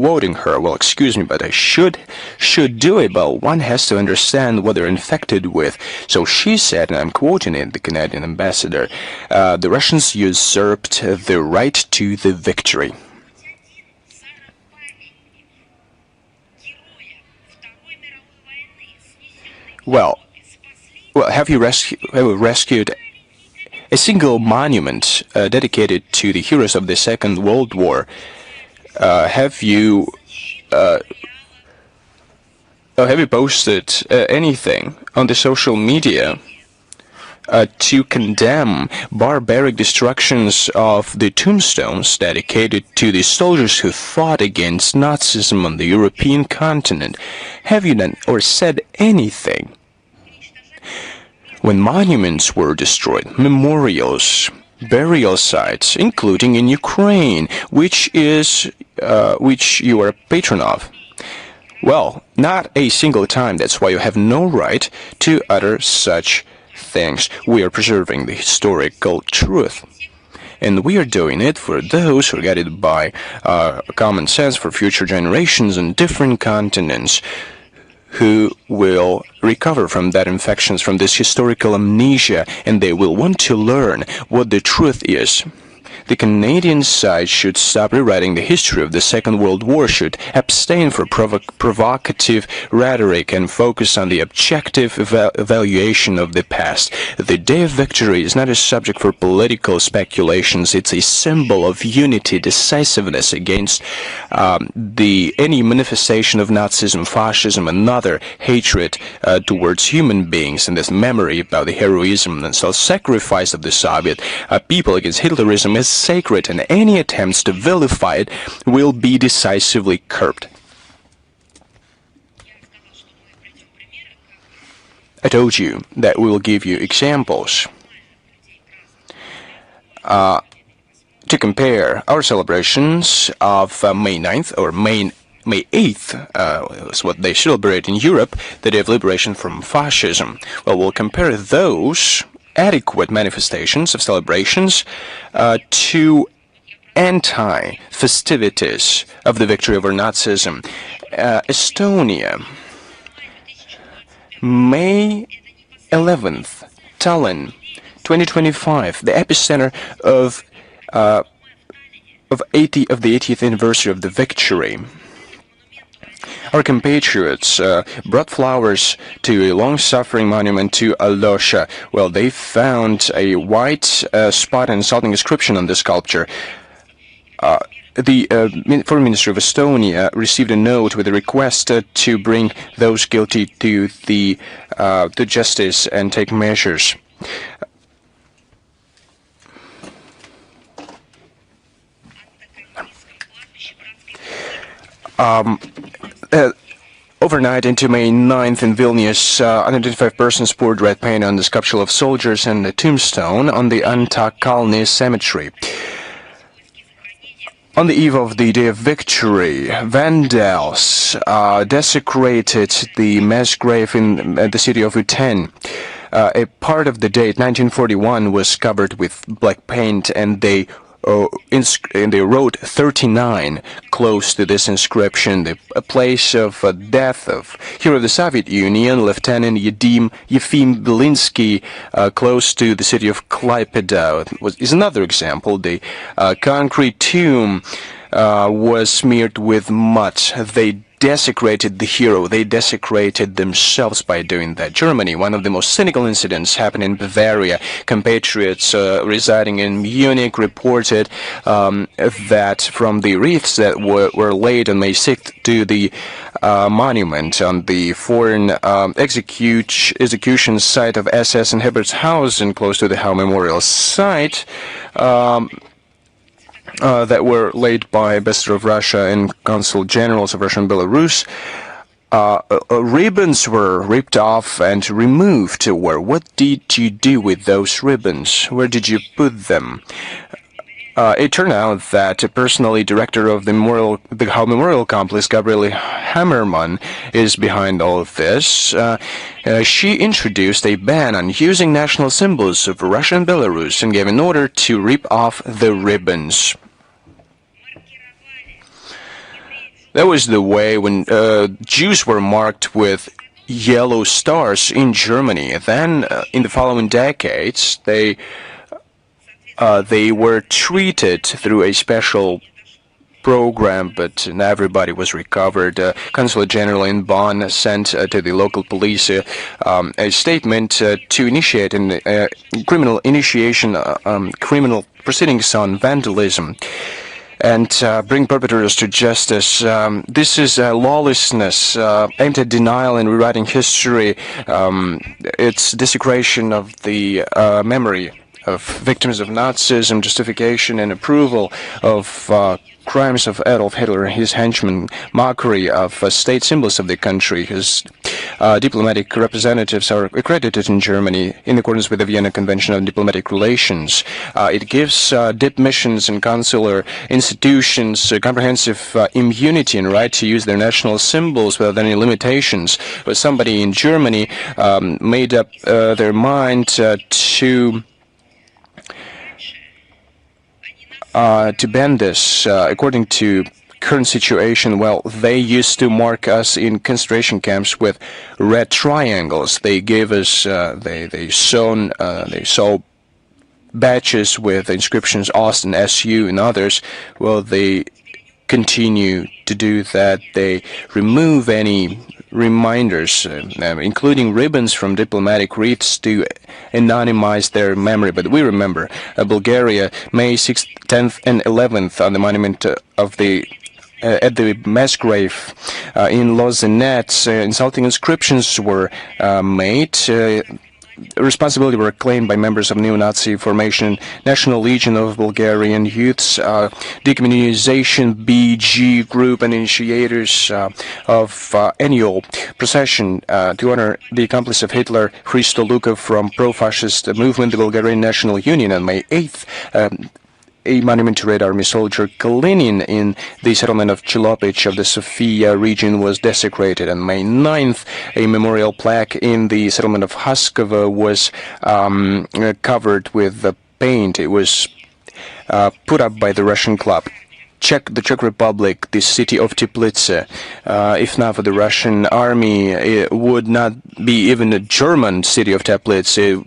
quoting her. Well, excuse me, but I should do it, but one has to understand what they're infected with. So she said, and I'm quoting it, the Canadian ambassador, the Russians usurped the right to the victory. Well, have you rescued a single monument dedicated to the heroes of the Second World War? Have you posted anything on the social media to condemn barbaric destructions of the tombstones dedicated to the soldiers who fought against Nazism on the European continent? Have you done or said anything? When monuments were destroyed, memorials, burial sites, including in Ukraine, which you are a patron of. Well, not a single time. That's why you have no right to utter such things. We are preserving the historical truth. And we are doing it for those who are guided by common sense, for future generations on different continents, who will recover from that infections, from this historical amnesia, and they will want to learn what the truth is. The Canadian side should stop rewriting the history of the Second World War, should abstain from provocative rhetoric and focus on the objective evaluation of the past. The Day of Victory is not a subject for political speculations. It's a symbol of unity, decisiveness against any manifestation of Nazism, fascism, and other hatred towards human beings, and this memory about the heroism and self-sacrifice of the Soviet people against Hitlerism is sacred, and any attempts to vilify it will be decisively curbed. I told you that we will give you examples to compare our celebrations of May 9th or May 8th, is what they celebrate in Europe, the Day of Liberation from Fascism. Well, we'll compare those adequate manifestations of celebrations to anti-festivities of the victory over Nazism. Estonia, May 11th, Tallinn, 2025, the epicenter of the 80th anniversary of the victory. Our compatriots brought flowers to a long-suffering monument to Alosha. Well, they found a white spot and insulting inscription on the sculpture. The Foreign Ministry of Estonia received a note with a request to bring those guilty to justice and take measures. Overnight into May 9th in Vilnius, unidentified persons poured red paint on the sculpture of soldiers and the tombstone on the Antakalny cemetery. On the eve of the Day of Victory, vandals desecrated the mass grave in the city of Uten. A part of the date, 1941, was covered with black paint, and they wrote 39 close to this inscription, the place of death of hero of the Soviet Union, Lieutenant Yefim Belinsky, close to the city of Klaipeda, is another example. The concrete tomb was smeared with mud. They desecrated the hero. They desecrated themselves by doing that. Germany, one of the most cynical incidents happened in Bavaria. Compatriots residing in Munich reported that from the wreaths that were laid on May 6th to the monument on the foreign execution site of SS in Hebertshausen, close to the Hau Memorial site, that were laid by Ambassador of Russia and Consul Generals of Russia and Belarus. Ribbons were ripped off and removed. What did you do with those ribbons? Where did you put them? It turned out that personally director of the Hau Memorial Complex, Gabriele Hammerman, is behind all of this. She introduced a ban on using national symbols of Russia and Belarus and gave an order to rip off the ribbons. That was the way when Jews were marked with yellow stars in Germany. Then, in the following decades, they were treated through a special program, but not everybody was recovered. Consulate General in Bonn sent to the local police a statement to initiate criminal proceedings on vandalism and bring perpetrators to justice. This is lawlessness aimed at denial and rewriting history. It's desecration of the memory of victims of Nazism, justification and approval of crimes of Adolf Hitler and his henchmen, mockery of state symbols of the country. His diplomatic representatives are accredited in Germany in accordance with the Vienna Convention on Diplomatic Relations. It gives dip missions and consular institutions comprehensive immunity and right to use their national symbols without any limitations. But somebody in Germany made up their mind to ban this. According to current situation, well, they used to mark us in concentration camps with red triangles. They gave us, they saw badges with inscriptions Austin, SU, and others. Well, they continue to do that. They remove any reminders, including ribbons from diplomatic wreaths to anonymize their memory. But we remember Bulgaria, May 6th, 10th, and 11th on the monument of the at the mass grave in Lozenets. Insulting inscriptions were made. Responsibility were claimed by members of neo-Nazi formation National Legion of Bulgarian Youths, Decommunization BG group, and initiators of annual procession to honor the accomplice of Hitler, Hristo Lukov, from pro-fascist movement, the Bulgarian National Union. On May 8th, a monument to Red Army soldier Kalinin in the settlement of Chilopich of the Sofia region was desecrated. On May 9th, a memorial plaque in the settlement of Haskova was covered with paint. It was put up by the Russian club. The Czech Republic, the city of Teplice. If not for the Russian army, it would not be even a German city of Teplice. It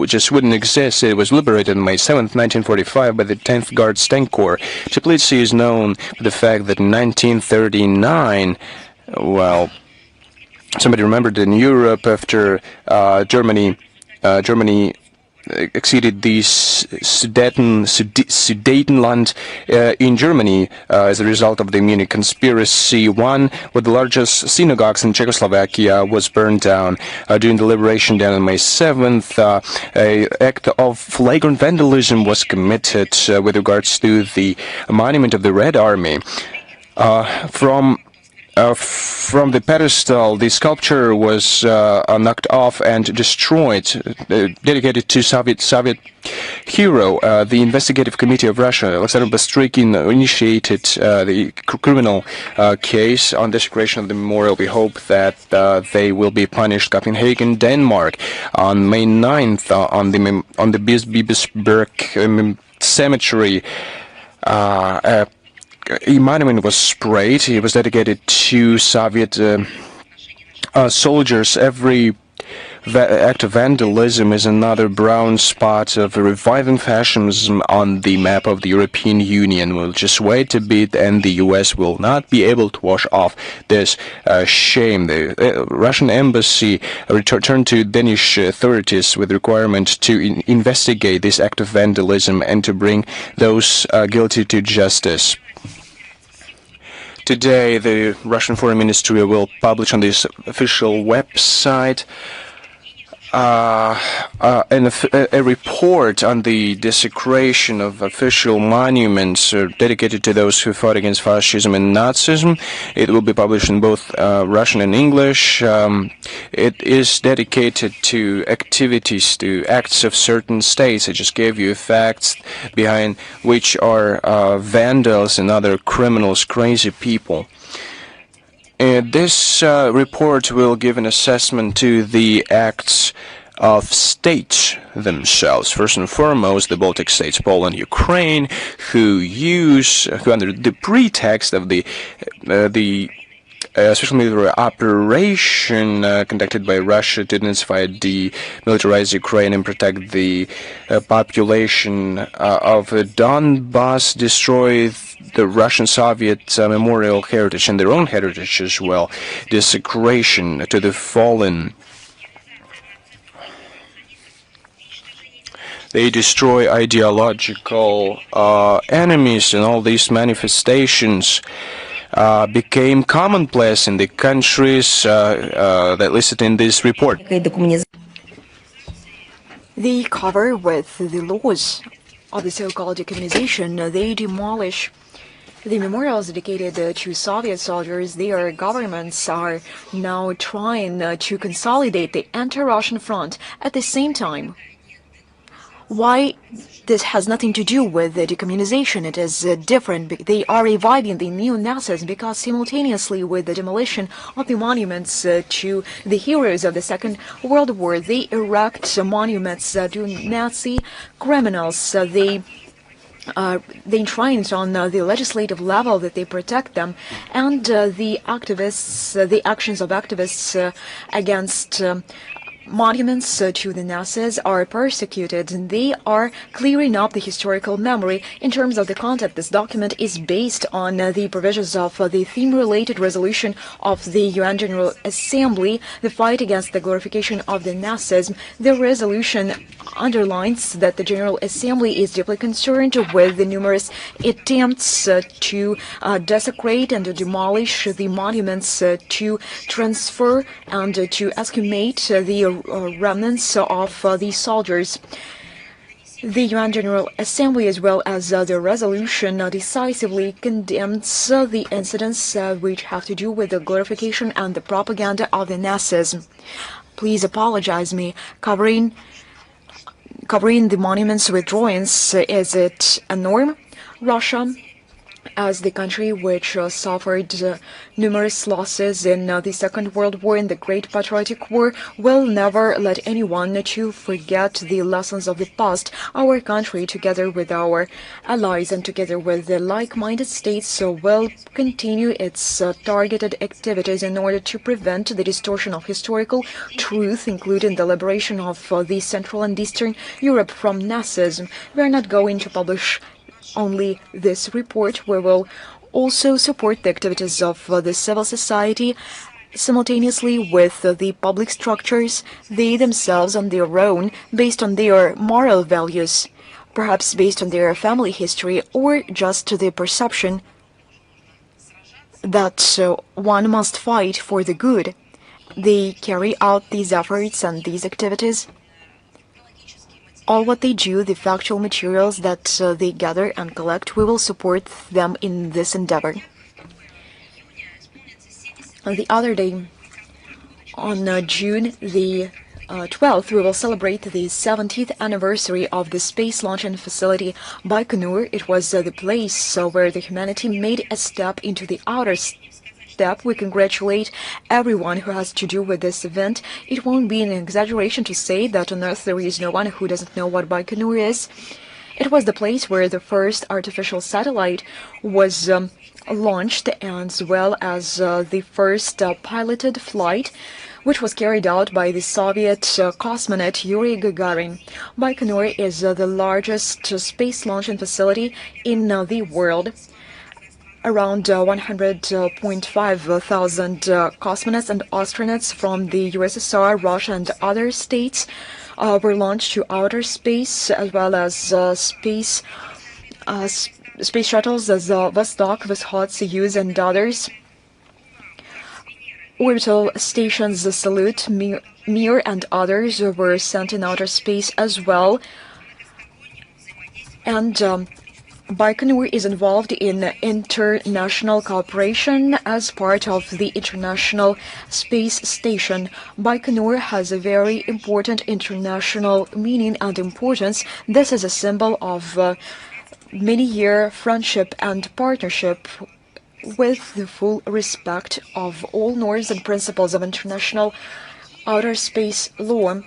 just wouldn't exist. It was liberated on May 7th, 1945 by the 10th Guards Tank Corps. Teplice is known for the fact that in 1939, well, somebody remembered in Europe after Germany exceeded the Sudetenland in Germany as a result of the Munich conspiracy. One with the largest synagogues in Czechoslovakia was burned down during the liberation day on May 7th. An act of flagrant vandalism was committed with regards to the monument of the Red Army. From the pedestal, the sculpture was knocked off and destroyed, dedicated to Soviet hero. The investigative committee of Russia, Alexander Bastrykin, initiated the criminal case on desecration of the memorial. We hope that they will be punished. Copenhagen, Denmark, on May 9th, on the Bispebjerg cemetery. A monument was sprayed. It was dedicated to Soviet soldiers. Every act of vandalism is another brown spot of reviving fascism on the map of the European Union. We'll just wait a bit, and the U.S. will not be able to wash off this shame. The Russian embassy returned to Danish authorities with the requirement to investigate this act of vandalism and to bring those guilty to justice. Today, the Russian Foreign Ministry will publish on this official website a report on the desecration of official monuments dedicated to those who fought against fascism and Nazism. It will be published in both Russian and English. It is dedicated to activities, to acts of certain states. I just gave you facts behind which are vandals and other criminals, crazy people. This report will give an assessment to the acts of states themselves. First and foremost, the Baltic states, Poland, Ukraine, who under the pretext of the special military operation conducted by Russia to intensify demilitarize Ukraine and protect the population of Donbass, destroy the Russian Soviet memorial heritage and their own heritage as well, desecration to the fallen. They destroy ideological enemies, and all these manifestations became commonplace in the countries that listed in this report. They cover with the laws of the so-called decommunization. They demolish the memorials dedicated to Soviet soldiers. Their governments are now trying to consolidate the anti-Russian front at the same time. Why this has nothing to do with the decommunization? It is different. They are reviving the neo-Nazis because simultaneously with the demolition of the monuments to the heroes of the Second World War, they erect monuments to Nazi criminals. They enshrine on the legislative level that they protect them, and the actions of activists against monuments to the Nazis are persecuted, and they are clearing up the historical memory. In terms of the content, this document is based on the provisions of the theme-related resolution of the UN General Assembly, the fight against the glorification of the Nazism. The resolution underlines that the General Assembly is deeply concerned with the numerous attempts to desecrate and to demolish the monuments, to transfer and to exhumate the remnants of the soldiers. The UN General Assembly, as well as the resolution, decisively condemns the incidents which have to do with the glorification and the propaganda of the Nazism. Please apologize me. Covering the monuments with drawings, is it a norm? Russia, as the country which suffered numerous losses in the Second World War and the Great Patriotic War, will never let anyone to forget the lessons of the past. Our country, together with our allies and together with the like-minded states, will continue its targeted activities in order to prevent the distortion of historical truth, including the liberation of the Central and Eastern Europe from Nazism. We are not going to publish only this report. We will also support the activities of the civil society simultaneously with the public structures, they themselves on their own, based on their moral values, perhaps based on their family history, or just the perception that one must fight for the good. They carry out these efforts and these activities. All what they do, the factual materials that they gather and collect, we will support them in this endeavor. The other day, on June the 12th, we will celebrate the 70th anniversary of the space launching facility Baikonur. It was the place where the humanity made a step into the outer step. We congratulate everyone who has to do with this event. It won't be an exaggeration to say that on Earth there is no one who doesn't know what Baikonur is. It was the place where the first artificial satellite was launched, as well as the first piloted flight, which was carried out by the Soviet cosmonaut Yury Gagarin. Baikonur is the largest space launching facility in the world. Around 100.5 thousand cosmonauts and astronauts from the USSR, Russia, and other states were launched to outer space, as well as space shuttles as Vostok, Voskhod, Soyuz, and others. Orbital stations Salyut, Mir, and others were sent in outer space as well. And Baikonur is involved in international cooperation as part of the International Space Station. Baikonur has a very important international meaning and importance. This is a symbol of many-year friendship and partnership with the full respect of all norms and principles of international outer space law.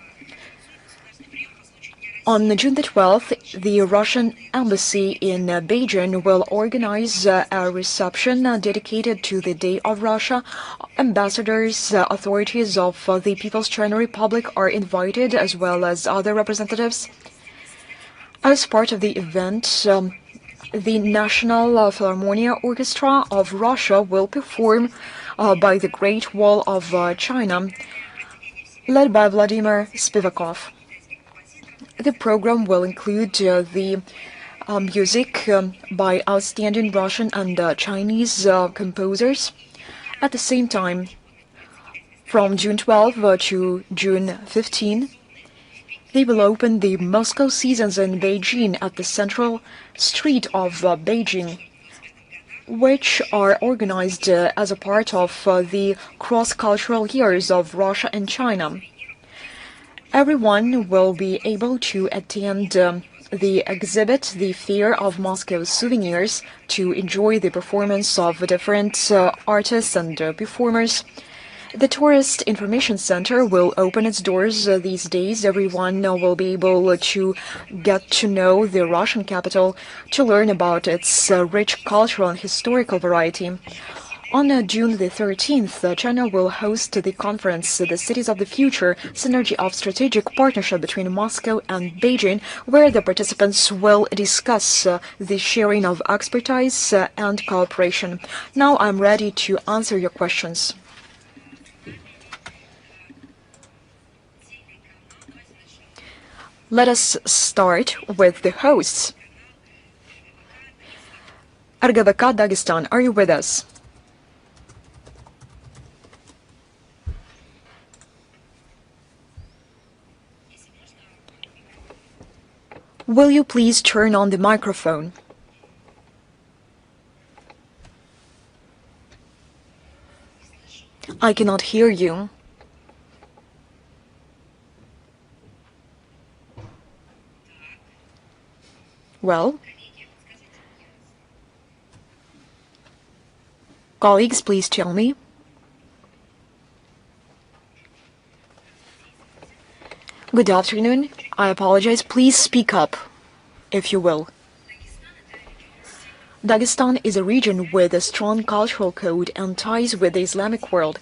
On June the 12th, the Russian embassy in Beijing will organize a reception dedicated to the Day of Russia. Ambassadors, authorities of the People's China Republic are invited, as well as other representatives. As part of the event, the National Philharmonia Orchestra of Russia will perform by the Great Wall of China, led by Vladimir Spivakov. The program will include the music by outstanding Russian and Chinese composers. At the same time, from June 12 to June 15, they will open the Moscow Seasons in Beijing at the central street of Beijing, which are organized as a part of the cross-cultural years of Russia and China. Everyone will be able to attend the exhibit, the Fair of Moscow Souvenirs, to enjoy the performance of different artists and performers. The Tourist Information Center will open its doors these days. Everyone will be able to get to know the Russian capital, to learn about its rich cultural and historical variety. On June the 13th, China will host the conference, The Cities of the Future, Synergy of Strategic Partnership between Moscow and Beijing, where the participants will discuss the sharing of expertise and cooperation. Now I'm ready to answer your questions. Let us start with the hosts. RGVK Dagestan, are you with us? Will you please turn on the microphone? I cannot hear you. Well, colleagues, please tell me. Good afternoon. I apologize. Please speak up, if you will. Dagestan is a region with a strong cultural code and ties with the Islamic world.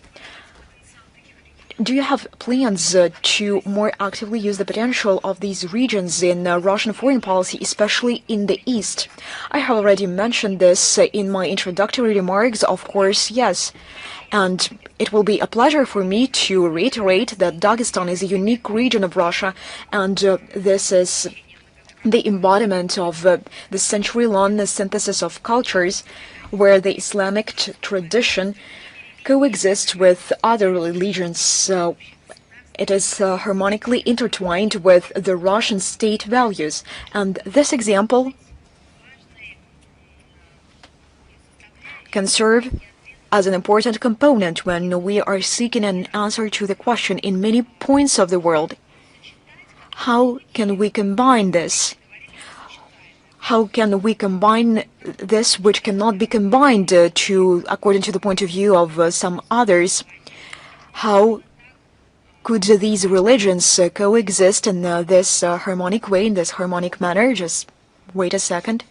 Do you have plans to more actively use the potential of these regions in Russian foreign policy, especially in the East? I have already mentioned this in my introductory remarks. Of course, yes. And it will be a pleasure for me to reiterate that Dagestan is a unique region of Russia, and this is the embodiment of the century-long synthesis of cultures, where the Islamic tradition coexists with other religions. It is harmonically intertwined with the Russian state values, and this example can serve as an important component when we are seeking an answer to the question in many points of the world: how can we combine this? How can we combine this which cannot be combined according to the point of view of some others? How could these religions coexist in this harmonic way, in this harmonic manner? Just wait a second.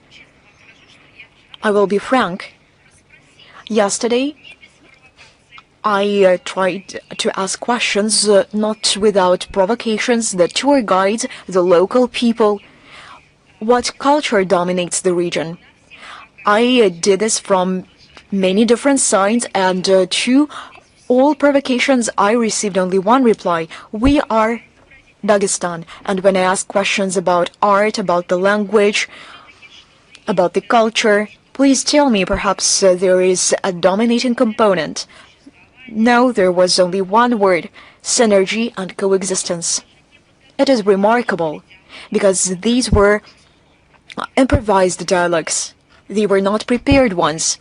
I will be frank. Yesterday, I tried to ask questions, not without provocations, the tour guides, the local people. What culture dominates the region? I did this from many different sides, and to all provocations, I received only one reply: we are Dagestan. And when I asked questions about art, about the language, about the culture, please tell me, perhaps there is a dominating component. No, there was only one word: synergy and coexistence. It is remarkable, because these were improvised dialogues. They were not prepared ones.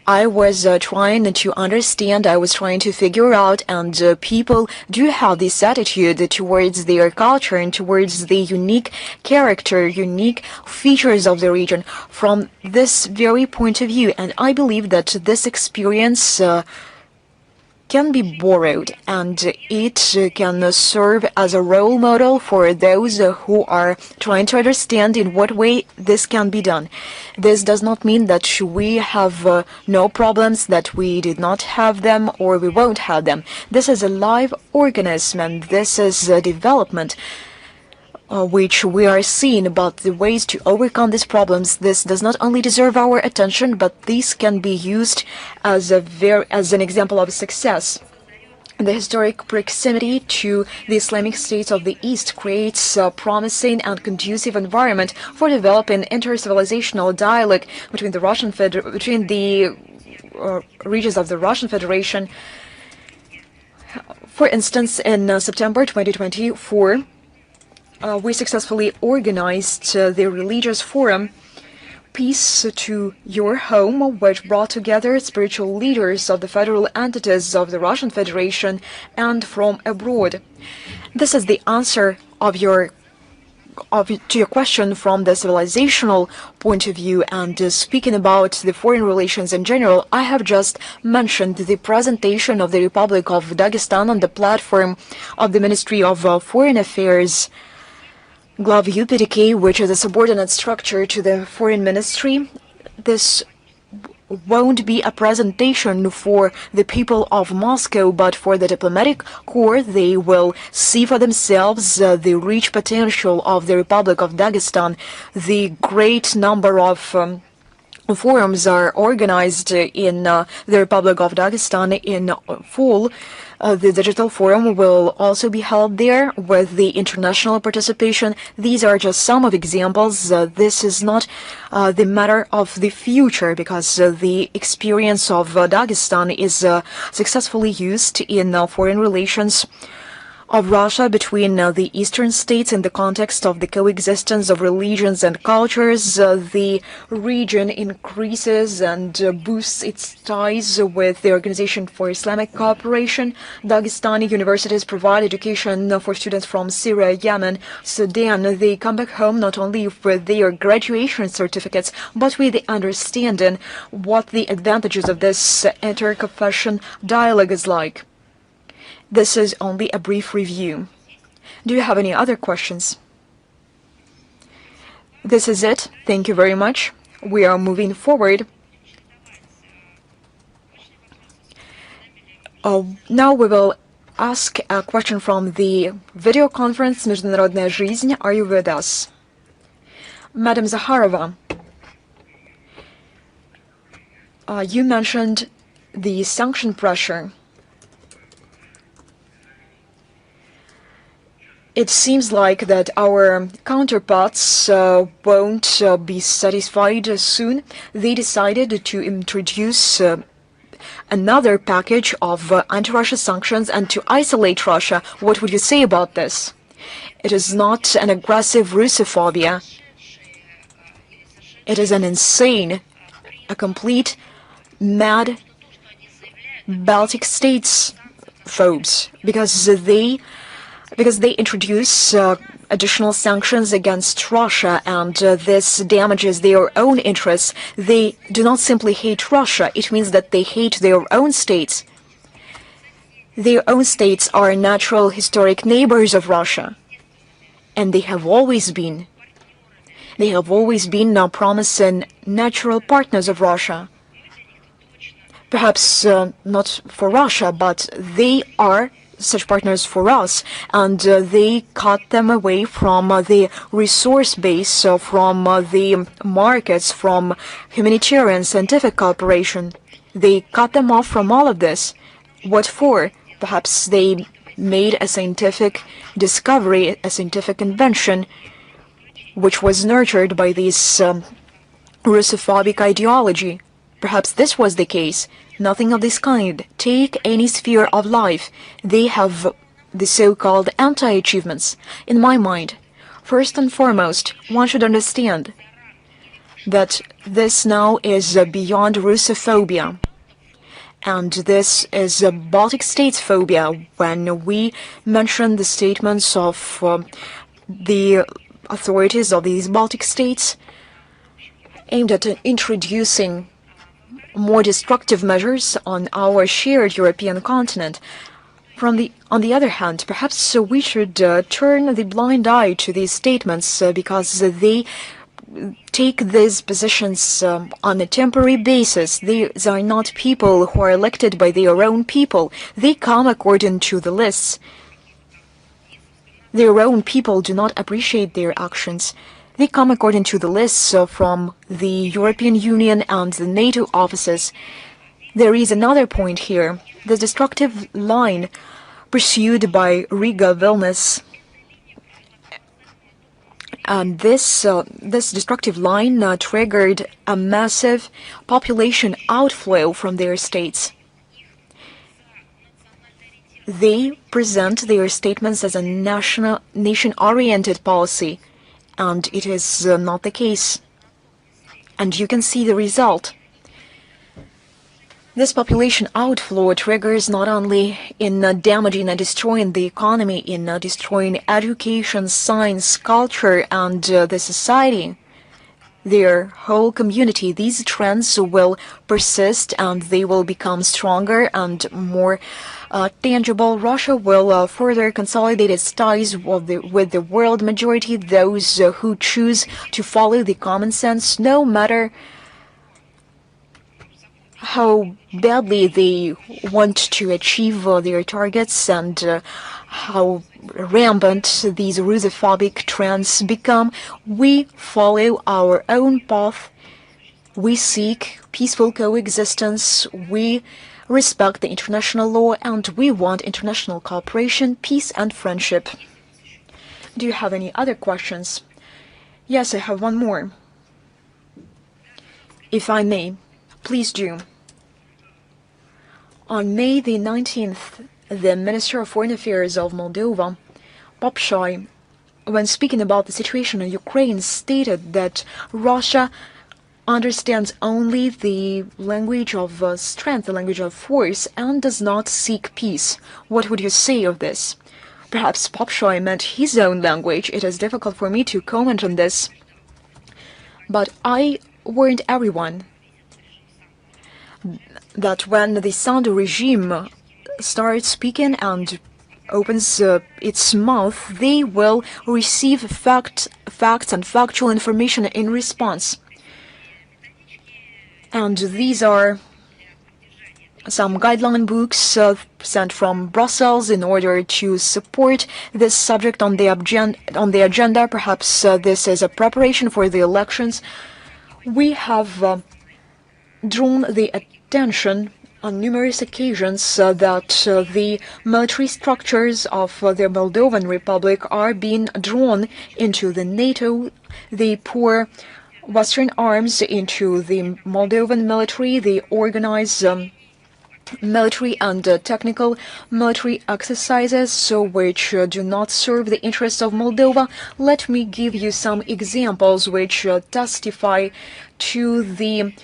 I was trying to understand, I was trying to figure out, and people do have this attitude towards their culture and towards the unique character, unique features of the region from this very point of view. And I believe that this experience can be borrowed, and it can serve as a role model for those who are trying to understand in what way this can be done. This does not mean that we have no problems, that we did not have them, or we won't have them. This is a live organism, and this is a development which we are seeing about the ways to overcome these problems. This does not only deserve our attention, but this can be used as an example of success. The historic proximity to the Islamic states of the East creates a promising and conducive environment for developing inter-civilizational dialogue between the regions of the Russian Federation. For instance, in September 2024, we successfully organized the religious forum Peace to Your Home, which brought together spiritual leaders of the federal entities of the Russian Federation and from abroad. This is the answer to your question from the civilizational point of view. And speaking about the foreign relations in general, I have just mentioned the presentation of the Republic of Dagestan on the platform of the Ministry of Foreign Affairs, Glav UPDK, which is a subordinate structure to the Foreign Ministry. This won't be a presentation for the people of Moscow, but for the diplomatic corps. They will see for themselves the rich potential of the Republic of Dagestan. The great number of forums are organized in the Republic of Dagestan in fall. The digital forum will also be held there with the international participation. These are just some of examples. This is not the matter of the future, because the experience of Dagestan is successfully used in foreign relations of Russia between the eastern states in the context of the coexistence of religions and cultures. The region increases and boosts its ties with the Organization for Islamic Cooperation. Dagestani universities provide education for students from Syria, Yemen, Sudan. They come back home not only with their graduation certificates, but with the understanding what the advantages of this interconfession dialogue is like. This is only a brief review. Do you have any other questions? This is it. Thank you very much. We are moving forward. Now we will ask a question from the video conference Международная жизнь. Are you with us? Madam Zakharova, you mentioned the sanction pressure. It seems like that our counterparts won't be satisfied soon. They decided to introduce another package of anti-Russia sanctions and to isolate Russia. What would you say about this? It is not an aggressive Russophobia. It is an insane, a complete mad Baltic states phobes, because they introduce additional sanctions against Russia, and this damages their own interests. They do not simply hate Russia, it means that they hate their own states. Their own states are natural historic neighbors of Russia, and they have always been. They have always been now promising natural partners of Russia. Perhaps not for Russia, but they are such partners for us, and they cut them away from the resource base, from the markets, from humanitarian scientific cooperation. They cut them off from all of this. What for? Perhaps they made a scientific discovery, a scientific invention, which was nurtured by this Russophobic ideology. Perhaps this was the case. Nothing of this kind. Take any sphere of life. They have the so-called anti-achievements. In my mind, first and foremost, one should understand that this now is beyond Russophobia. And this is a Baltic states phobia. When we mention the statements of the authorities of these Baltic states aimed at introducing more destructive measures on our shared European continent. On the other hand, perhaps we should turn the blind eye to these statements because they take these positions on a temporary basis. These are not people who are elected by their own people. They come according to the lists. Their own people do not appreciate their actions. They come according to the lists from the European Union and the NATO offices. There is another point here. The destructive line pursued by Riga Vilnius, and this destructive line triggered a massive population outflow from their states. They present their statements as a nation-oriented policy, and it is not the case. And you can see the result. This population outflow triggers not only in damaging and destroying the economy, in destroying education, science, culture, and the society, their whole community. These trends will persist and they will become stronger and more tangible. Russia will further consolidate its ties with the world majority, those who choose to follow the common sense, no matter how badly they want to achieve their targets and how rampant these Russophobic trends become. We follow our own path. We seek peaceful coexistence. We respect the international law, and we want international cooperation, peace, and friendship. Do you have any other questions? Yes, I have one more. If I may. Please do. On May the 19th, the Minister of Foreign Affairs of Moldova, Popshoi, when speaking about the situation in Ukraine, stated that Russia understands only the language of strength, the language of force, and does not seek peace. What would you say of this? Perhaps Popshoi meant his own language. It is difficult for me to comment on this. But I warned everyone that when the Sandu regime starts speaking and opens its mouth, they will receive facts and factual information in response. And these are some guideline books sent from Brussels in order to support this subject on the agenda. Perhaps this is a preparation for the elections. We have drawn the attention on numerous occasions that the military structures of the Moldovan Republic are being drawn into the NATO. They pour Western arms into the Moldovan military. They organize military and technical military exercises which do not serve the interests of Moldova. Let me give you some examples which testify to the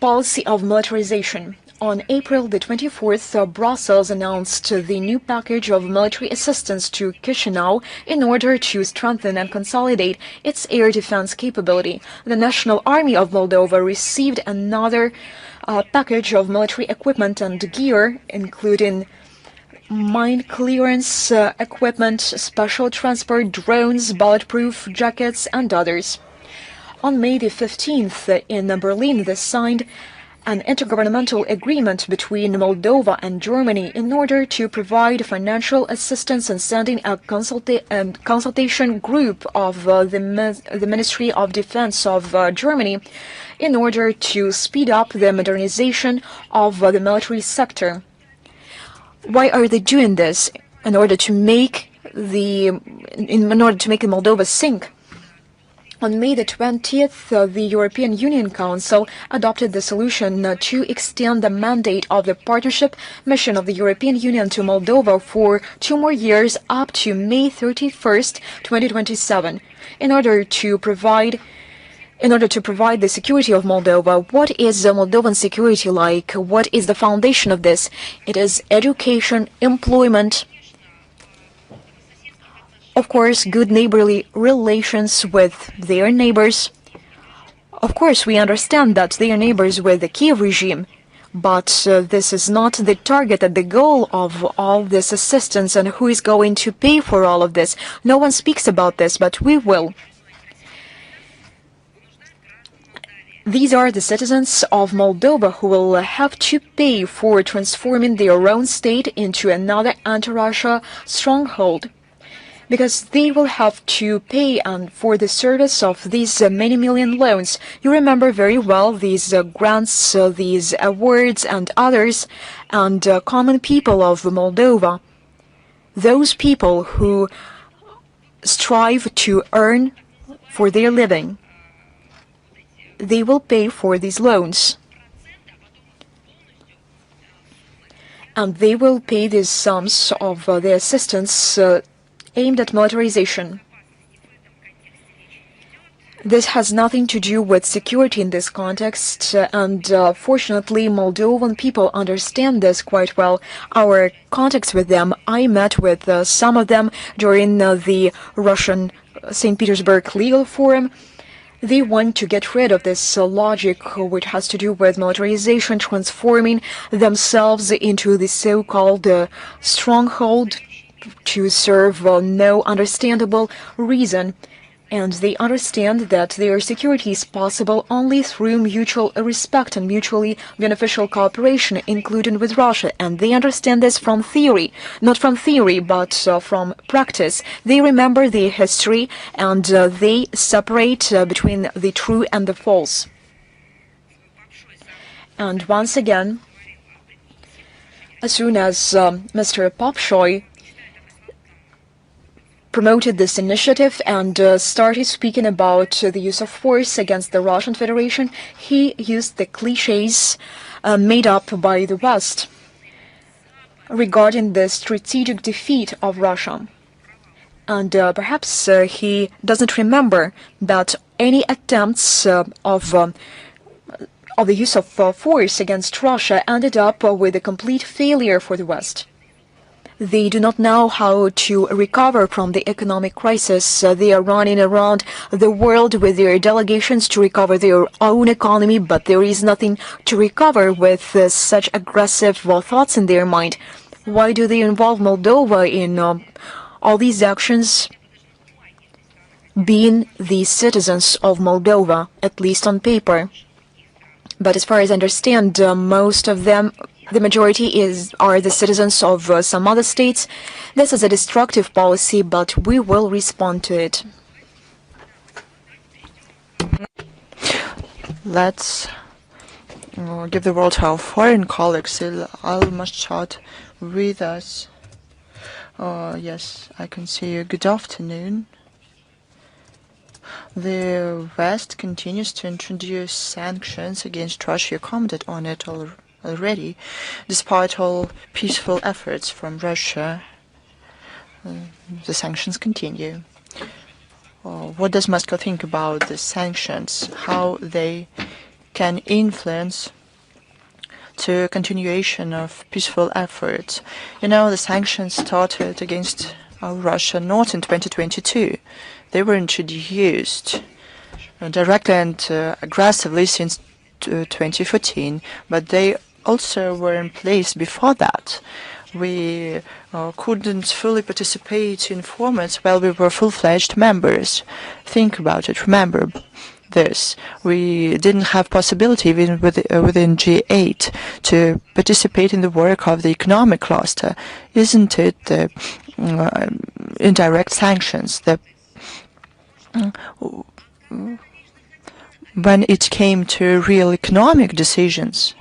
policy of militarization. On April the 24th, Brussels announced the new package of military assistance to Chisinau in order to strengthen and consolidate its air defense capability. The National Army of Moldova received another package of military equipment and gear, including mine clearance equipment, special transport drones, bulletproof jackets, and others. On May the 15th, in Berlin, they signed an intergovernmental agreement between Moldova and Germany in order to provide financial assistance and sending a consultation group of the Ministry of Defense of Germany in order to speed up the modernization of the military sector. Why are they doing this? In order to make Moldova sink. On May the 20th, the European Union Council adopted the solution to extend the mandate of the partnership mission of the European Union to Moldova for 2 more years up to May 31st, 2027, in order to provide the security of Moldova. What is Moldovan security like? What is the foundation of this? It is education, employment, of course, good neighborly relations with their neighbors, Of course, we understand that they are neighbors with the Kiev regime, but this is not the target and the goal of all this assistance, and who is going to pay for all of this. No one speaks about this, but we will. These are the citizens of Moldova who will have to pay for transforming their own state into another anti-Russia stronghold, because they will have to pay for the service of these many million loans. You remember very well these grants, these awards and others, and common people of Moldova, those people who strive to earn for their living, they will pay for these loans. And they will pay these sums of the assistance aimed at militarization. This has nothing to do with security in this context, and fortunately Moldovan people understand this quite well. Our contacts with them, I met with some of them during the Russian St. Petersburg Legal Forum. They want to get rid of this logic which has to do with militarization, transforming themselves into the so-called stronghold to serve no understandable reason. And they understand that their security is possible only through mutual respect and mutually beneficial cooperation, including with Russia. And they understand this from theory, not from theory, but from practice. They remember their history, and they separate between the true and the false. And once again, as soon as Mr. Popshoy promoted this initiative and started speaking about the use of force against the Russian Federation, he used the cliches made up by the West regarding the strategic defeat of Russia. And perhaps he doesn't remember that any attempts of the use of force against Russia ended up with a complete failure for the West. They do not know how to recover from the economic crisis. They are running around the world with their delegations to recover their own economy, but there is nothing to recover with such aggressive thoughts in their mind. Why do they involve Moldova in all these actions, being the citizens of Moldova, at least on paper? But as far as I understand, most of them, the majority are the citizens of some other states. This is a destructive policy, but we will respond to it. Let's give the word to our foreign colleagues. Al-Mashad with us. Yes, I can see you. Good afternoon. The West continues to introduce sanctions against Russia. You commented on it already. Despite all peaceful efforts from Russia, the sanctions continue. What does Moscow think about the sanctions? How they can influence to continuation of peaceful efforts? You know, the sanctions started against Russia not in 2022. They were introduced directly and aggressively since 2014, but they also were in place before that. We couldn't fully participate in formats while we were full-fledged members. Think about it. Remember this. We didn't have possibility even within G8 to participate in the work of the economic cluster. Isn't it the indirect sanctions? When it came to real economic decisions,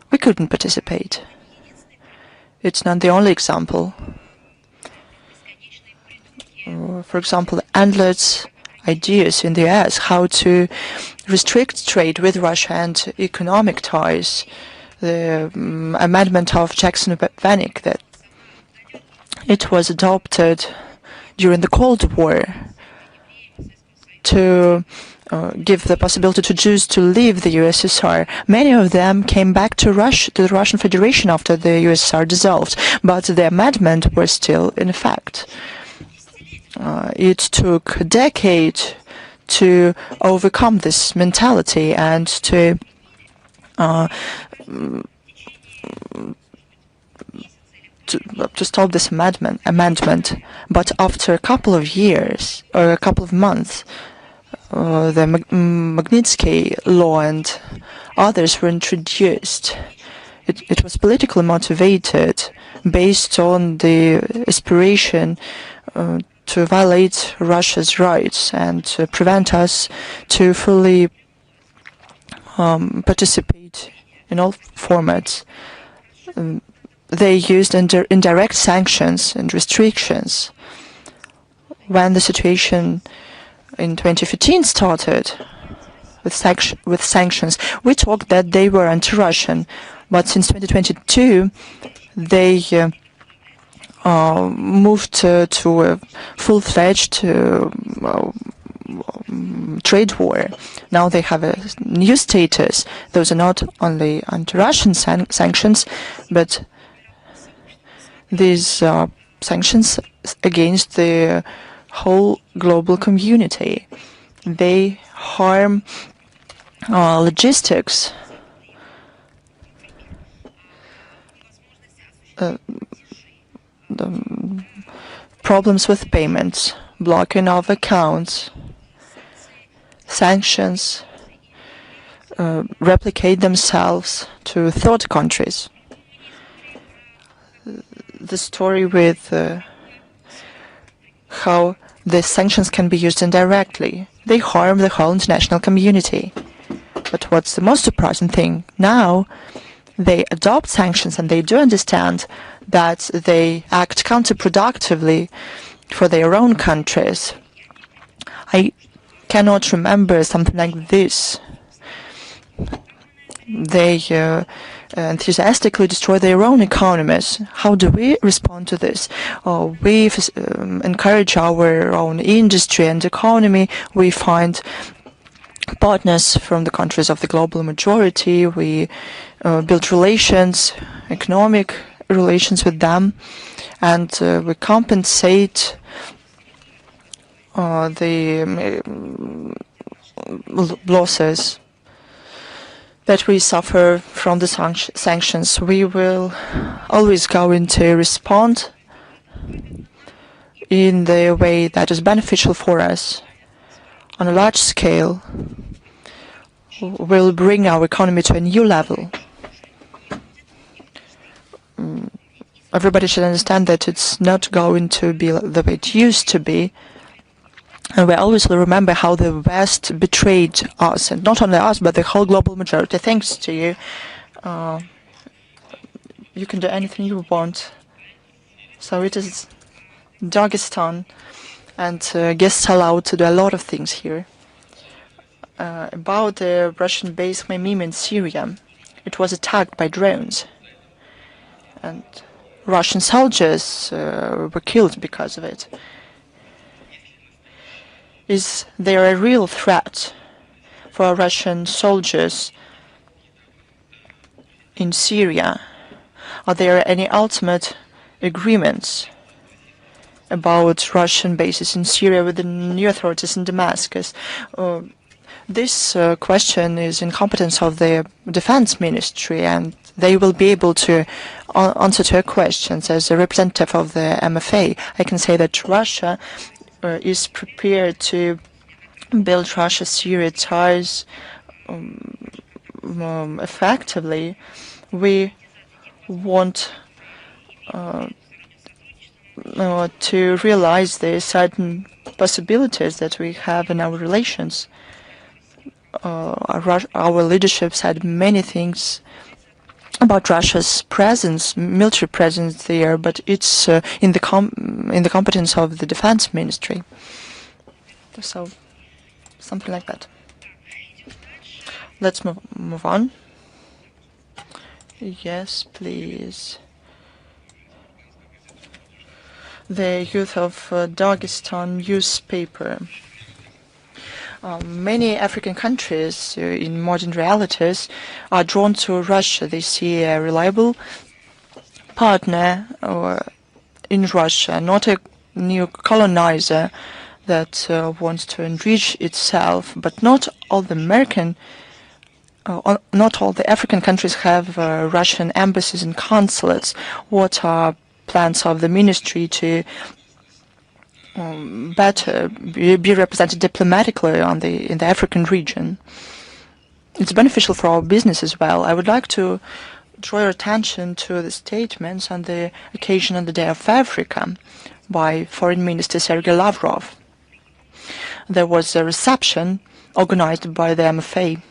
we couldn't participate. It's not the only example. For example, endless ideas in the US how to restrict trade with Russia and economic ties. The amendment of Jackson-Vanik that it was adopted during the Cold War to give the possibility to Jews to leave the USSR. Many of them came back to the Russian Federation after the USSR dissolved, but the amendment was still in effect. It took a decade to overcome this mentality and to stop this amendment. But after a couple of years or a couple of months, the Magnitsky law and others were introduced. It was politically motivated, based on the aspiration to violate Russia's rights and to prevent us to fully participate in all formats. They used indirect sanctions and restrictions. When the situation in 2015 started with sanctions, we talked that they were anti-Russian, but since 2022, they moved to a full-fledged trade war. Now they have a new status. Those are not only anti-Russian sanctions, but these sanctions against the whole global community. They harm logistics, the problems with payments, blocking of accounts, sanctions replicate themselves to third countries. The story with how the sanctions can be used indirectly. They harm the whole international community. But what's the most surprising thing? Now they adopt sanctions and they do understand that they act counterproductively for their own countries. I cannot remember something like this. They enthusiastically destroy their own economies. How do we respond to this? We encourage our own industry and economy. We find partners from the countries of the global majority. We build relations, economic relations with them, and we compensate the losses that we suffer from the sanctions. We will always going to respond in the way that is beneficial for us. On a large scale, will bring our economy to a new level. Everybody should understand that it's not going to be the way it used to be. And we always will remember how the West betrayed us, and not only us, but the whole global majority. Thanks to you. You can do anything you want. So it is Dagestan, and guests are allowed to do a lot of things here. About the Russian base Khmeimim in Syria, it was attacked by drones, and Russian soldiers were killed because of it. Is there a real threat for Russian soldiers in Syria? Are there any ultimate agreements about Russian bases in Syria with the new authorities in Damascus? This question is in competence of the Defense Ministry, and they will be able to answer to your questions. As a representative of the MFA, I can say that Russia is prepared to build Russia-Syria ties effectively. We want to realize the certain possibilities that we have in our relations. Our leadership said many things about Russia's presence, military presence there, but it's in the competence of the Defense Ministry. So, something like that. Let's move on. Yes, please. The youth of Dagestan newspaper. Many African countries in modern realities are drawn to Russia. They see a reliable partner in Russia, not a new colonizer, that wants to enrich itself, but not all the not all the African countries have Russian embassies and consulates. What are plans of the ministry to better be represented diplomatically in the African region? It's beneficial for our business as well. I would like to draw your attention to the statements on the occasion of the Day of Africa by Foreign Minister Sergei Lavrov. There was a reception organized by the MFA.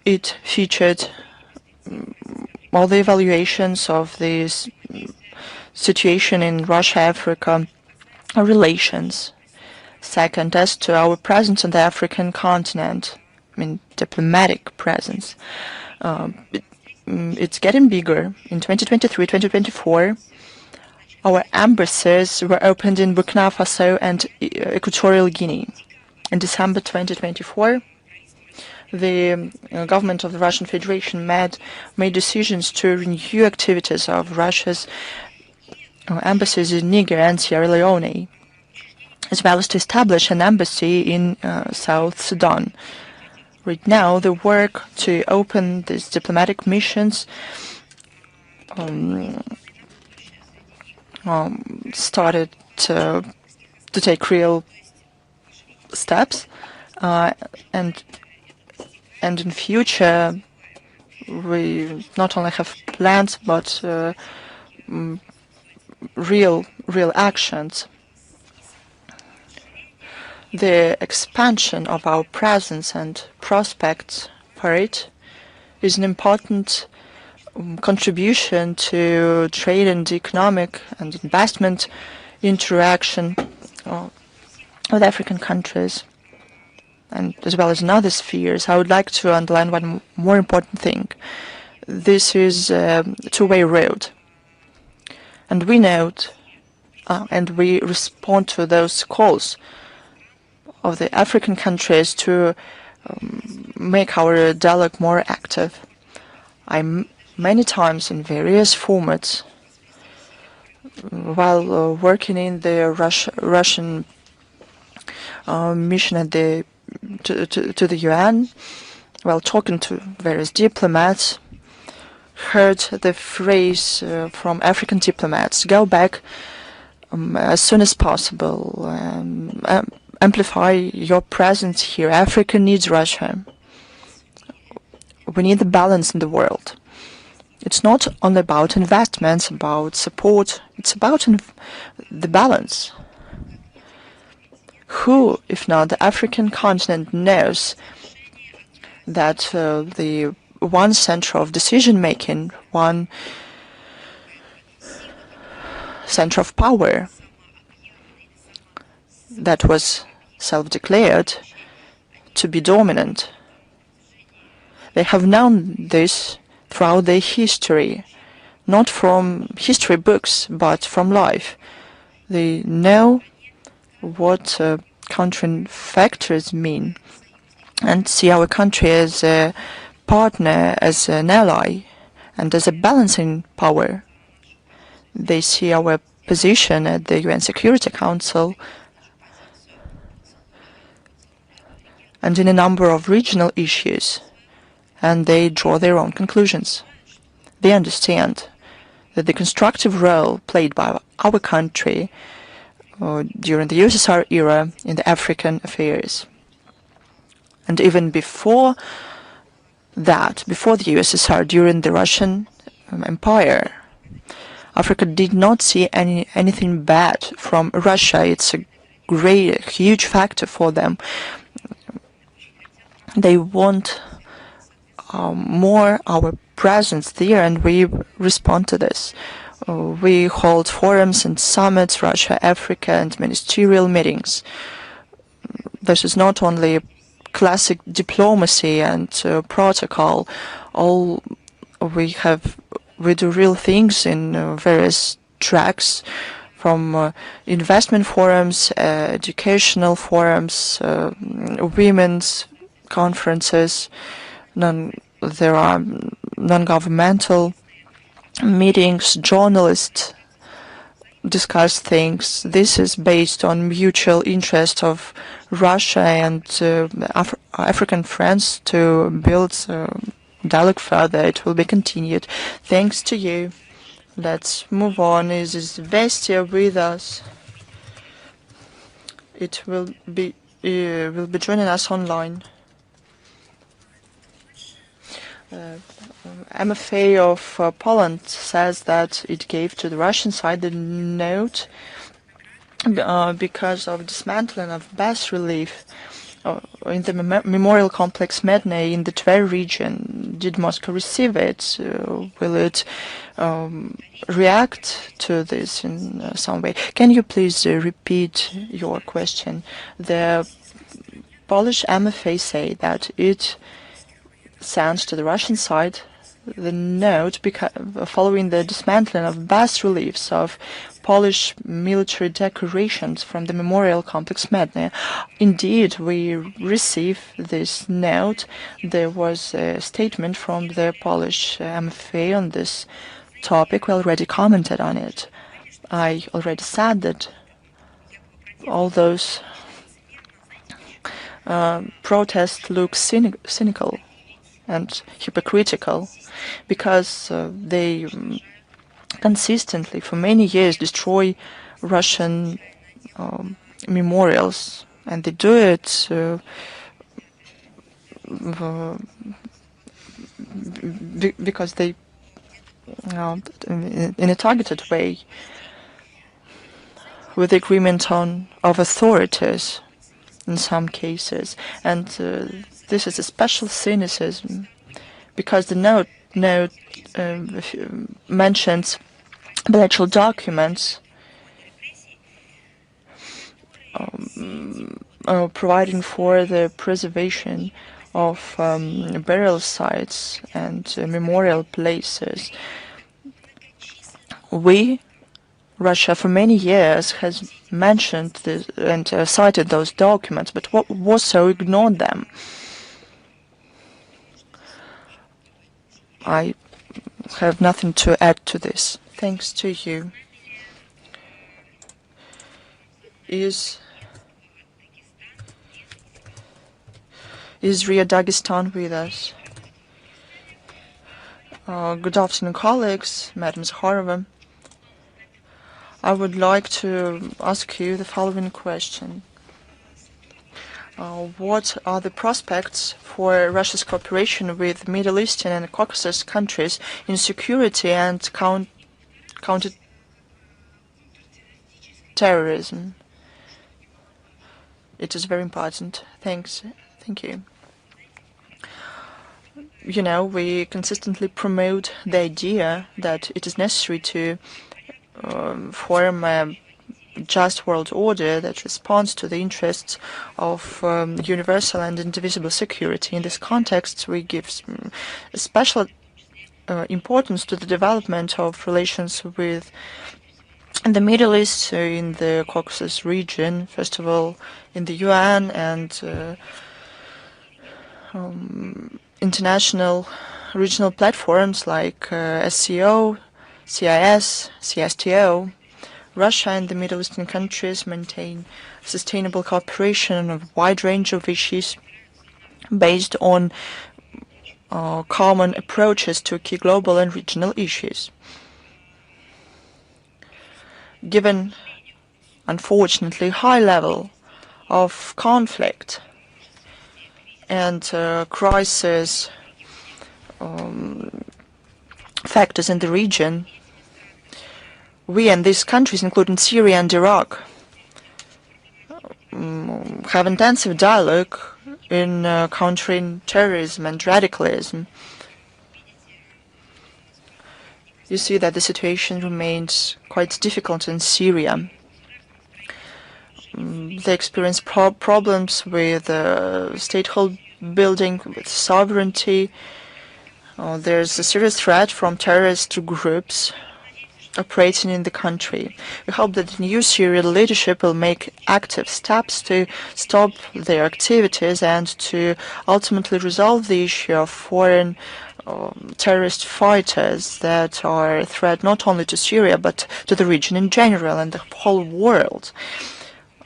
It featured all the evaluations of this situation in Russia-Africa relations. Second, as to our presence on the African continent, I mean diplomatic presence, it's getting bigger. In 2023, 2024, our embassies were opened in Burkina Faso and Equatorial Guinea. In December 2024, the government of the Russian Federation made decisions to renew activities of Russia's embassies in Niger and Sierra Leone, as well as to establish an embassy in South Sudan. Right now, the work to open these diplomatic missions started to take real steps, and in future we not only have plans but real actions. The expansion of our presence and prospects for it is an important contribution to trade and economic and investment interaction with African countries, and as well as in other spheres. I would like to underline one more important thing. This is a two-way road, and we note and we respond to those calls of the African countries to make our dialogue more active. Many times in various formats, while working in the Russian mission at to the UN, while talking to various diplomats, heard the phrase from African diplomats, "Go back as soon as possible, amplify your presence here. Africa needs Russia. We need the balance in the world." It's not only about investments, about support, it's about the balance. Who, if not the African continent, knows that the one center of decision-making, one center of power that was self-declared to be dominant, they have known this throughout their history, not from history books, but from life. They know what countering factors mean and see our country as a partner, as an ally, and as a balancing power. They see our position at the UN Security Council and in a number of regional issues, and they draw their own conclusions. They understand that the constructive role played by our country during the USSR era in the African affairs, and even before that, before the USSR, during the Russian Empire, Africa did not see anything bad from Russia. It's a huge factor for them. They want more our presence there, and we respond to this. We hold forums and summits, Russia, Africa, and ministerial meetings. This is not only classic diplomacy and protocol. We do real things in various tracks, from investment forums, educational forums, women's conferences. There are non-governmental meetings, journalists discuss things. This is based on mutual interest of Russia and African friends to build dialogue further. It will be continued. Thanks to you. Let's move on. Is Vestia with us? It will be joining us online. MFA of Poland says that it gave to the Russian side the note because of dismantling of bas relief in the memorial complex Medne in the Tver region. Did Moscow receive it? Will it react to this in some way? Can you please repeat your question? The Polish MFA say that it sends to the Russian side the note following the dismantling of bas reliefs of Polish military decorations from the memorial complex Medne. Indeed, we received this note. There was a statement from the Polish MFA on this topic. We already commented on it. I already said that all those protests look cynical and hypocritical because they consistently for many years destroy Russian memorials, and they do it because they in a targeted way with agreement of authorities in some cases, and this is a special cynicism because the note mentions bilateral documents providing for the preservation of burial sites and memorial places. Russia, for many years has mentioned this and cited those documents, but Warsaw ignored them. I have nothing to add to this. Thanks to you. Is Maria Dagestan with us? Good afternoon, colleagues, Madam Zakharova. I would like to ask you the following question. What are the prospects for Russia's cooperation with Middle Eastern and Caucasus countries in security and counter-terrorism? It is very important. Thanks. Thank you. You know, we consistently promote the idea that it is necessary to form a just world order that responds to the interests of universal and indivisible security. In this context, we give special importance to the development of relations with the Middle East, in the Caucasus region, first of all in the UN and international regional platforms like SCO, CIS, CSTO. Russia and the Middle Eastern countries maintain sustainable cooperation on a wide range of issues based on common approaches to key global and regional issues. Given, unfortunately, high level of conflict and crisis factors in the region, we and these countries, including Syria and Iraq, have intensive dialogue in countering terrorism and radicalism. You see that the situation remains quite difficult in Syria. They experience problems with statehood building, with sovereignty. There's a serious threat from terrorist groups operating in the country. We hope that the new Syrian leadership will make active steps to stop their activities and to ultimately resolve the issue of foreign terrorist fighters that are a threat not only to Syria but to the region in general and the whole world.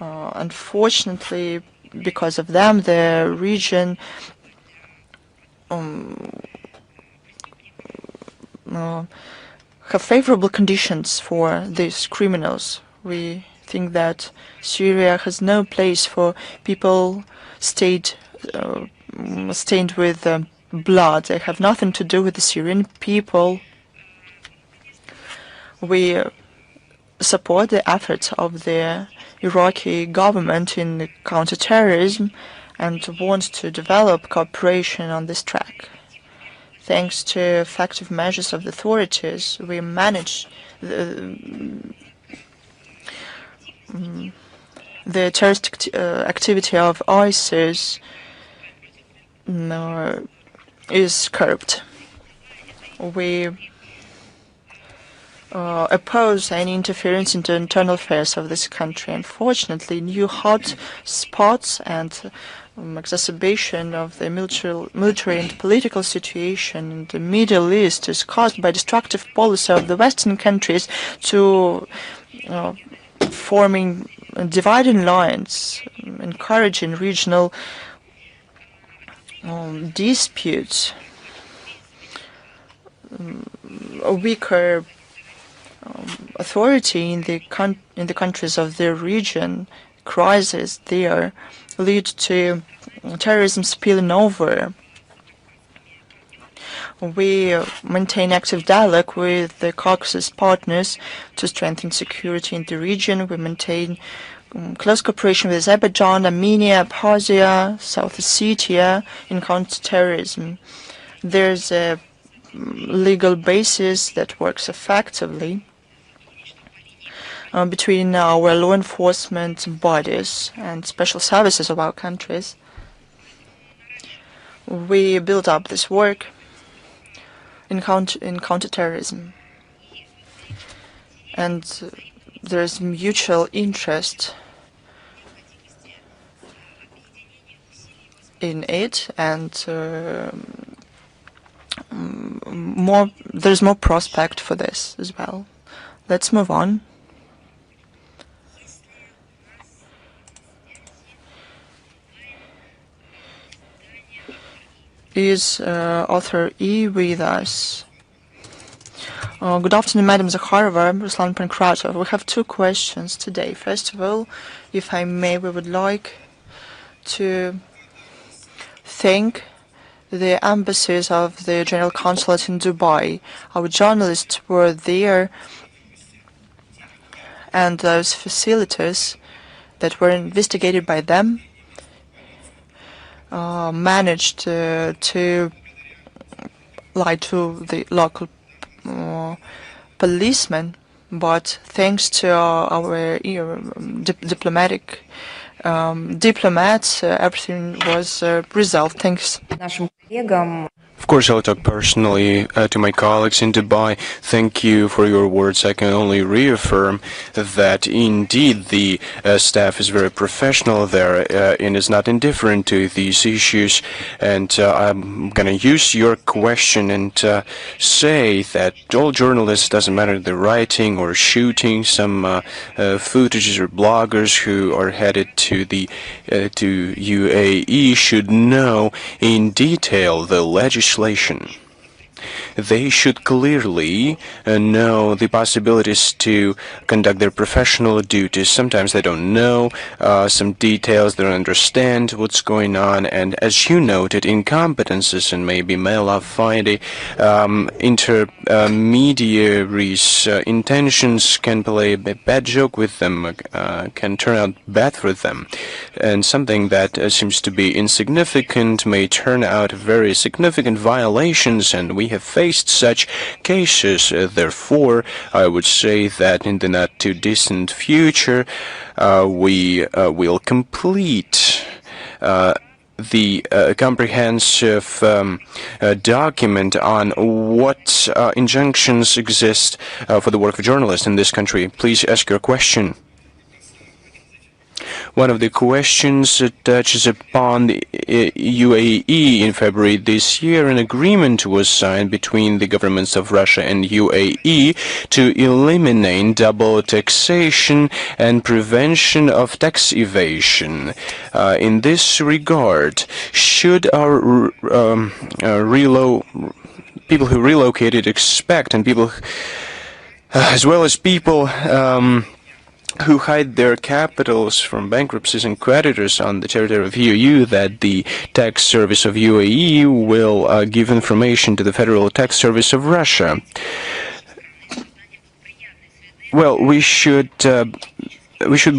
Unfortunately, because of them, the region have favorable conditions for these criminals. We think that Syria has no place for people stained with blood. They have nothing to do with the Syrian people. We support the efforts of the Iraqi government in counterterrorism and want to develop cooperation on this track. Thanks to effective measures of the authorities, we manage the terrorist activity of ISIS is curbed. We oppose any interference into internal affairs of this country. Unfortunately, new hot spots and exacerbation of the military and political situation in the Middle East is caused by destructive policy of the Western countries to forming dividing lines, encouraging regional disputes, a weaker authority in the countries of the region, crisis there lead to terrorism spilling over. We maintain active dialogue with the Caucasus partners to strengthen security in the region. We maintain close cooperation with Azerbaijan, Armenia, Abkhazia, South Ossetia in counterterrorism. There's a legal basis that works effectively between our law enforcement bodies and special services of our countries. We build up this work in counterterrorism, and there is mutual interest in it, and there's more prospect for this as well. Let's move on. Is author E with us? Good afternoon, Madam Zakharova, Ruslan Pankratov. We have two questions today. First of all, if I may, we would like to thank the embassies of the General Consulate in Dubai. Our journalists were there, and those facilities that were investigated by them managed to lie to the local policemen, but thanks to our diplomats, everything was resolved. Thanks. Of course, I'll talk personally to my colleagues in Dubai. Thank you for your words. I can only reaffirm that indeed the staff is very professional there and is not indifferent to these issues. And I'm going to use your question and say that all journalists, doesn't matter if they're writing or shooting, some footages or bloggers who are headed to the to UAE should know in detail the legislation. They should clearly know the possibilities to conduct their professional duties. Sometimes they don't know some details, they don't understand what's going on, and as you noted, incompetences and maybe malafide intermediaries' intentions can play a bad joke with them, can turn out bad for them. And something that seems to be insignificant may turn out very significant violations, and we have faced such cases. Therefore, I would say that in the not too distant future, we will complete the comprehensive document on what injunctions exist for the work of journalists in this country. Please ask your question. One of the questions touches upon the UAE. In February this year, an agreement was signed between the governments of Russia and UAE to eliminate double taxation and prevention of tax evasion. In this regard, should our people who relocated expect, and people as well as people who hide their capitals from bankruptcies and creditors on the territory of UAE, that the tax service of UAE will give information to the Federal Tax Service of Russia? Well, we should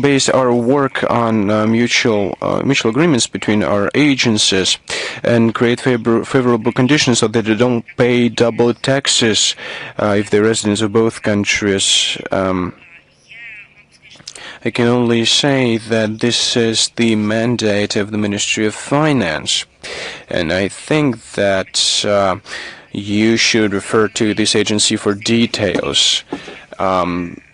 base our work on mutual agreements between our agencies and create favorable conditions so that they don't pay double taxes if they're residents of both countries. I can only say that this is the mandate of the Ministry of Finance, and I think that you should refer to this agency for details.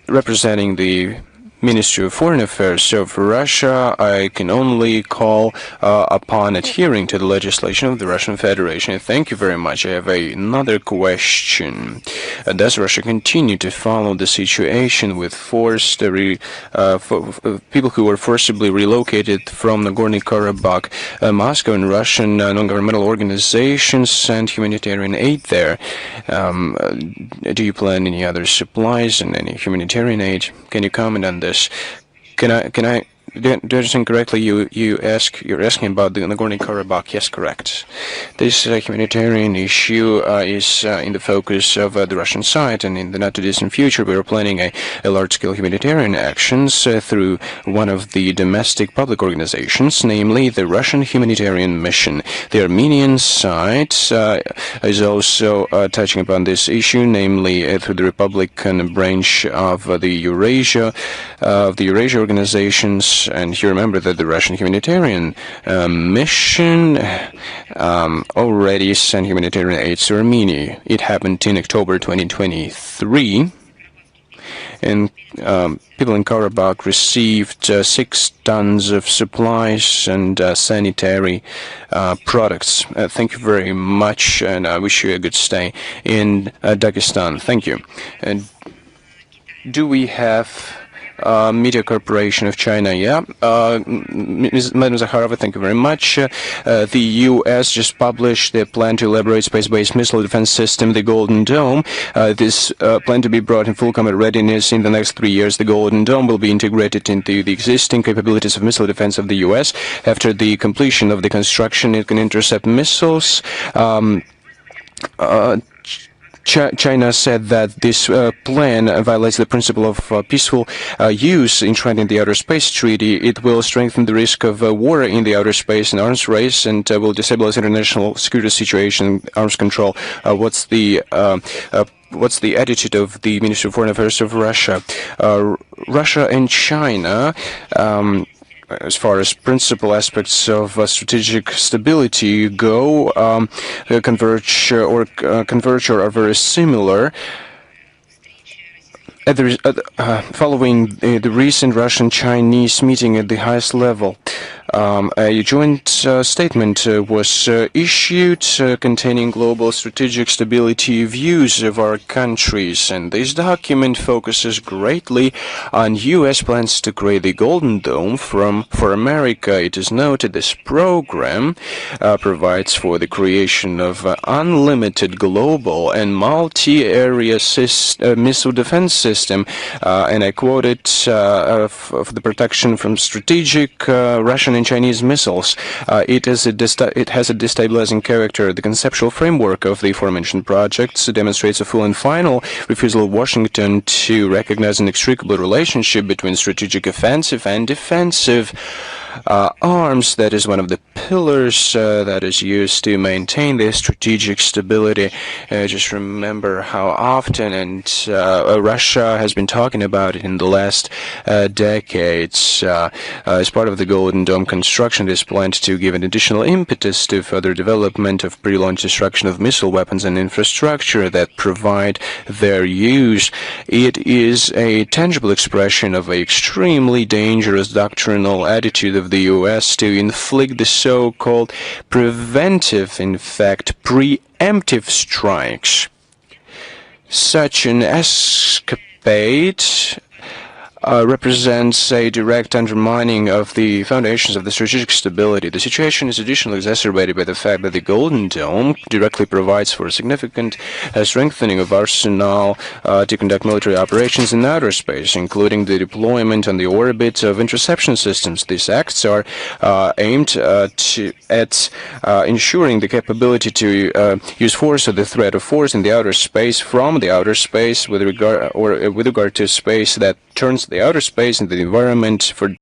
Representing the Ministry of Foreign Affairs. So for Russia, I can only call upon adhering to the legislation of the Russian Federation. Thank you very much. I have another question. Does Russia continue to follow the situation with forced people who were forcibly relocated from Nagorno-Karabakh? Moscow and Russian non-governmental organizations send humanitarian aid there. Do you plan any other supplies and any humanitarian aid? Can you comment on this? Can I do I understand correctly? You're asking about the Nagorno-Karabakh? Yes, correct. This humanitarian issue is in the focus of the Russian side, and in the not-too-distant future, we are planning a large-scale humanitarian actions through one of the domestic public organizations, namely the Russian Humanitarian Mission. The Armenian side is also touching upon this issue, namely through the Republican branch of the Eurasia organizations. And you remember that the Russian Humanitarian Mission already sent humanitarian aid to Armenia. It happened in October 2023. And people in Karabakh received 6 tons of supplies and sanitary products. Thank you very much, and I wish you a good stay in Dagestan. Thank you. And do we have Media Corporation of China? Yeah. Maria Zakharova, thank you very much. The U.S. just published their plan to elaborate space-based missile defense system, the Golden Dome. This plan to be brought in full combat readiness in the next 3 years. The Golden Dome will be integrated into the existing capabilities of missile defense of the U.S. After the completion of the construction, it can intercept missiles. China said that this plan violates the principle of peaceful use enshrined in the Outer Space Treaty. It will strengthen the risk of war in the outer space and arms race, and will destabilize international security situation, arms control. What's the attitude of the Ministry of Foreign Affairs of Russia? Russia and China, as far as principal aspects of strategic stability go, converge or are very similar. Following the recent Russian-Chinese meeting at the highest level, a joint statement was issued containing global strategic stability views of our countries, and this document focuses greatly on U.S. plans to create the Golden Dome for America. It is noted this program provides for the creation of unlimited global and multi-area missile defense system, and I quote it, for the protection from strategic Russian and Chinese missiles. It has a destabilizing character. The conceptual framework of the aforementioned projects demonstrates a full and final refusal of Washington to recognize an inextricable relationship between strategic offensive and defensive arms. That is one of the pillars that is used to maintain the strategic stability. Just remember how often and Russia has been talking about it in the last decades. As part of the Golden Dome construction, it is planned to give an additional impetus to further development of pre-launch destruction of missile weapons and infrastructure that provide their use. It is a tangible expression of an extremely dangerous doctrinal attitude of the U.S. to inflict the so-called preventive, in fact, preemptive strikes. Such an escapade represents a direct undermining of the foundations of the strategic stability. The situation is additionally exacerbated by the fact that the Golden Dome directly provides for a significant strengthening of arsenal to conduct military operations in outer space, including the deployment on the orbit of interception systems. These acts are aimed at ensuring the capability to use force or the threat of force in the outer space from the outer space with regard to space that turns the outer space into the environment for